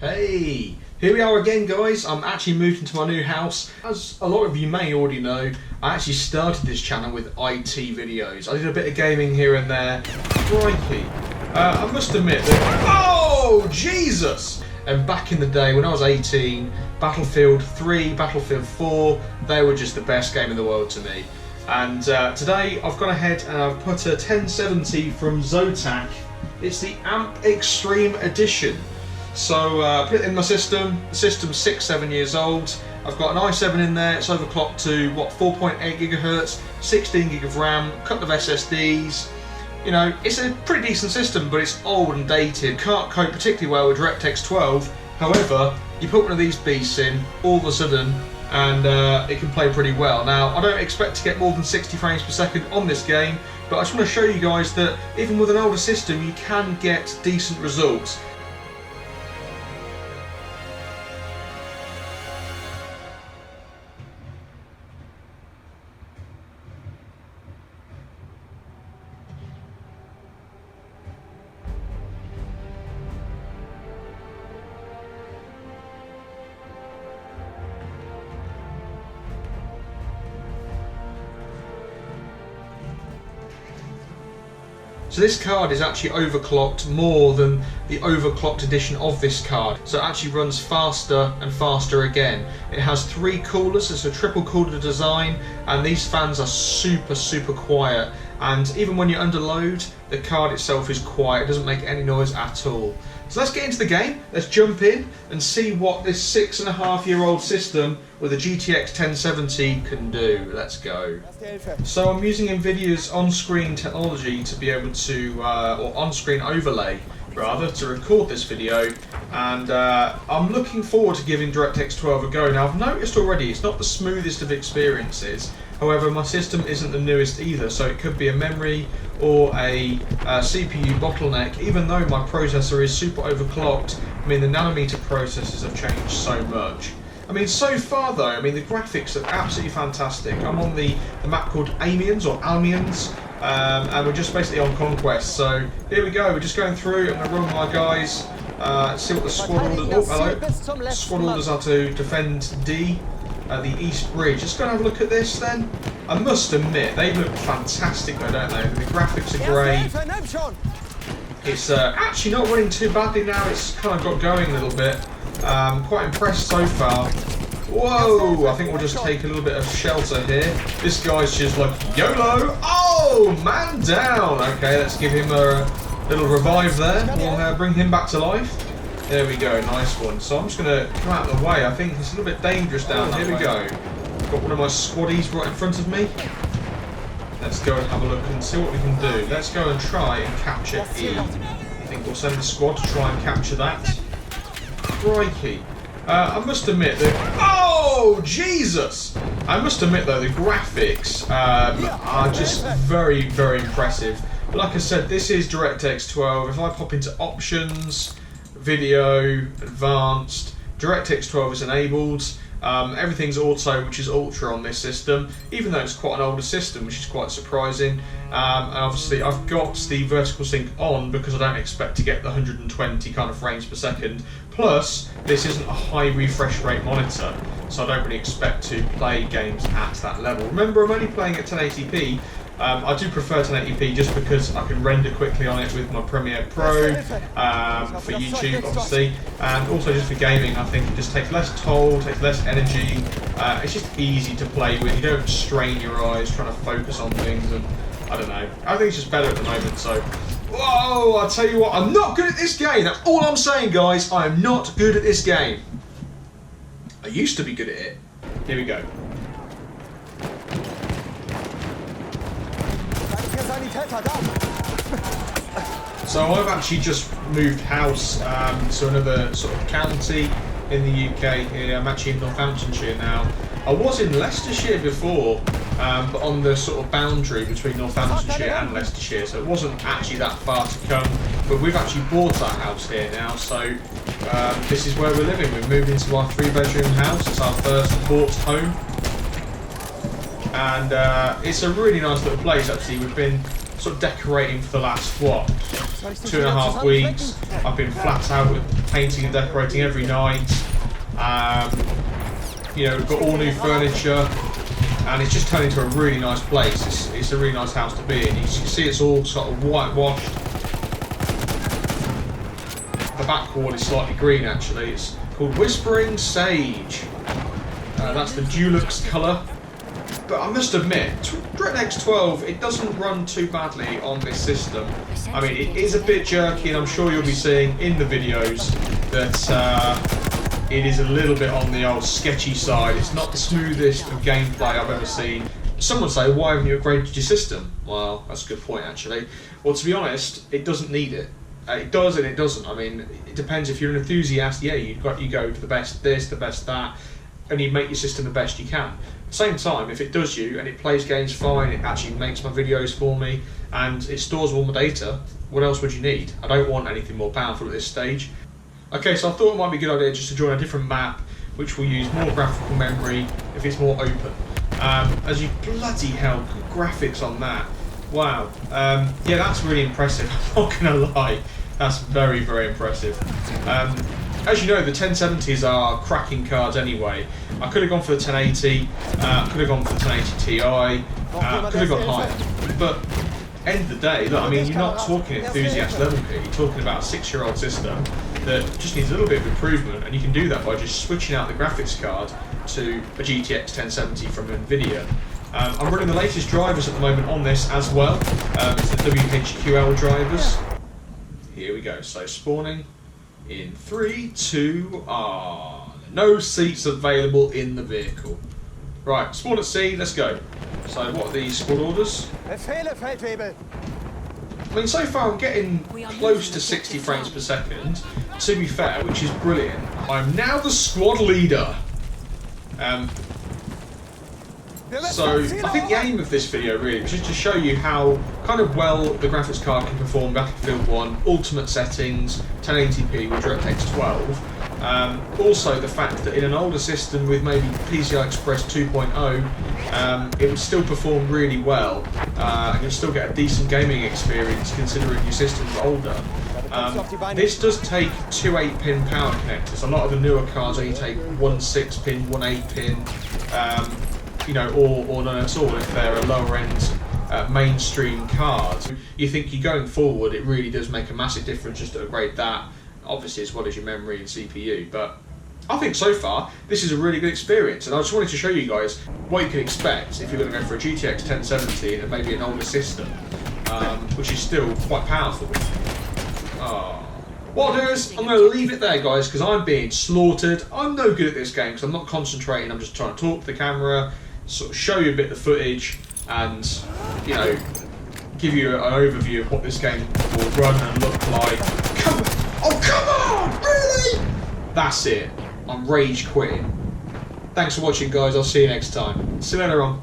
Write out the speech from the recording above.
Hey, here we are again guys. I'm actually moved into my new house. As a lot of you may already know, I actually started this channel with IT videos. I did a bit of gaming here and there. Crikey. I must admit that, oh Jesus! And back in the day when I was 18, Battlefield 3, Battlefield 4, they were just the best game in the world to me. And today I've gone ahead and I've put a 1070 from Zotac. It's the AMP Extreme Edition. So put it in my system. The system's 6-7 years old. I've got an i7 in there. It's overclocked to what, 4.8 gigahertz, 16 gig of RAM, a couple of SSDs. You know, it's a pretty decent system, but it's old and dated. Can't cope particularly well with DirectX 12. However, you put one of these beasts in, all of a sudden, and it can play pretty well. Now, I don't expect to get more than 60 frames per second on this game, but I just want to show you guys that even with an older system, you can get decent results. So this card is actually overclocked more than the overclocked edition of this card. So it actually runs faster and faster again. It has 3 coolers, it's a triple cooler design, and these fans are super quiet. And even when you're under load, the card itself is quiet, it doesn't make any noise at all. So let's get into the game, let's jump in and see what this 6.5-year-old system with a GTX 1070 can do. Let's go. So I'm using NVIDIA's on-screen technology to be able to, or on-screen overlay rather, to record this video, and I'm looking forward to giving DirectX 12 a go. Now I've noticed already it's not the smoothest of experiences. However, my system isn't the newest either, so it could be a memory or a CPU bottleneck. Even though my processor is super overclocked, I mean the nanometer processors have changed so much. I mean, so far though, I mean the graphics are absolutely fantastic. I'm on the map called Amiens or Almiens, and we're just basically on Conquest. So here we go. We're just going through. I'm going to run my guys. See what the squad orders. Oh, hello. Squad orders are to defend D. The East Bridge. Just go and have a look at this then. I must admit, they look fantastic though, don't they? The graphics are great. It's actually not running too badly now, it's kind of got going a little bit. Quite impressed so far. Whoa, I think we'll just take a little bit of shelter here. This guy's just like, YOLO! Oh, man down! Okay, let's give him a little revive there. We'll bring him back to life. There we go, nice one. So I'm just going to come out of the way. I think it's a little bit dangerous down here. Here we go. Got one of my squaddies right in front of me. Let's go and have a look and see what we can do. Let's go and try and capture E. I think we'll send the squad to try and capture that. Crikey. I must admit that... Oh, Jesus! I must admit though, the graphics are just very impressive. But like I said, this is DirectX 12. If I pop into options, video, advanced, DirectX 12 is enabled. Everything's auto, which is ultra on this system, even though it's quite an older system, which is quite surprising. And obviously I've got the vertical sync on because I don't expect to get the 120 kind of frames per second. Plus, this isn't a high refresh rate monitor, so I don't really expect to play games at that level. Remember, I'm only playing at 1080p. I do prefer 1080p just because I can render quickly on it with my Premiere Pro, for YouTube obviously, and also just for gaming. I think it just takes less toll, takes less energy, it's just easy to play with. You don't strain your eyes trying to focus on things, and I don't know, I think it's just better at the moment. So, whoa, I'll tell you what, I'm not good at this game, that's all I'm saying guys, I am not good at this game. I used to be good at it. Here we go. So I've actually just moved house to another sort of county in the UK here. I'm actually in Northamptonshire now. I was in Leicestershire before, but on the sort of boundary between Northamptonshire and Leicestershire, so it wasn't actually that far to come. But we've actually bought our house here now, so this is where we're living. We've moved into our 3-bedroom house. It's our first bought home. And it's a really nice little place actually. We've been sort of decorating for the last, what, 2.5 weeks. I've been flat out with painting and decorating every night. You know, we've got all new furniture, and it's just turned into a really nice place. It's a really nice house to be in. You can see it's all sort of whitewashed. The back wall is slightly green actually. It's called Whispering Sage. That's the Dulux colour. But I must admit, DX12, it doesn't run too badly on this system. I mean, it is a bit jerky, and I'm sure you'll be seeing in the videos that it is a little bit on the old sketchy side. It's not the smoothest of gameplay I've ever seen. Some would say, why haven't you upgraded your system? Well, that's a good point actually. Well, to be honest, it doesn't need it. It does and it doesn't. I mean, it depends. If you're an enthusiast, yeah, you go for the best this, the best that, and you make your system the best you can. At the same time, if it does you and it plays games fine, it actually makes my videos for me, and it stores all my data, what else would you need? I don't want anything more powerful at this stage. Okay, so I thought it might be a good idea just to join a different map, which will use more graphical memory if it's more open. As you bloody hell, good graphics on that. Wow. Yeah, that's really impressive. I'm not gonna lie. That's very, very impressive. As you know, the 1070s are cracking cards anyway. I could have gone for the 1080, could have gone for the 1080 Ti, could have gone higher. But end of the day, look, I mean, you're not talking enthusiast level here. You're talking about a 6-year-old system that just needs a little bit of improvement, and you can do that by just switching out the graphics card to a GTX 1070 from Nvidia. I'm running the latest drivers at the moment on this as well. It's the WHQL drivers. Here we go. So spawning in 3, 2, no seats available in the vehicle. Right, spawn at C, let's go. So what are these squad orders? I mean, so far I'm getting close to 60 frames per second, to be fair, which is brilliant. I'm now the squad leader. So I think the aim of this video really was just to show you how kind of well the graphics card can perform Battlefield 1, ultimate settings, 1080p with DirectX 12. Also the fact that in an older system with maybe PCI Express 2.0, it would still perform really well, and you'll still get a decent gaming experience considering your system's older. This does take 2 8-pin power connectors. A lot of the newer cards only take 1 6-pin, 1 8-pin, you know, or none at all if they're a lower end mainstream card. You think you're going forward, it really does make a massive difference just to upgrade that, obviously, as well as your memory and CPU. But I think so far this is a really good experience, and I just wanted to show you guys what you can expect if you're going to go for a GTX 1070 and maybe an older system, which is still quite powerful. What I'll do is, I'm going to leave it there, guys, because I'm being slaughtered. I'm no good at this game because I'm not concentrating. I'm just trying to talk to the camera, sort of show you a bit of the footage, and, you know, give you an overview of what this game will run and look like. Come on! Really? That's it. I'm rage quitting. Thanks for watching, guys. I'll see you next time. See you later on.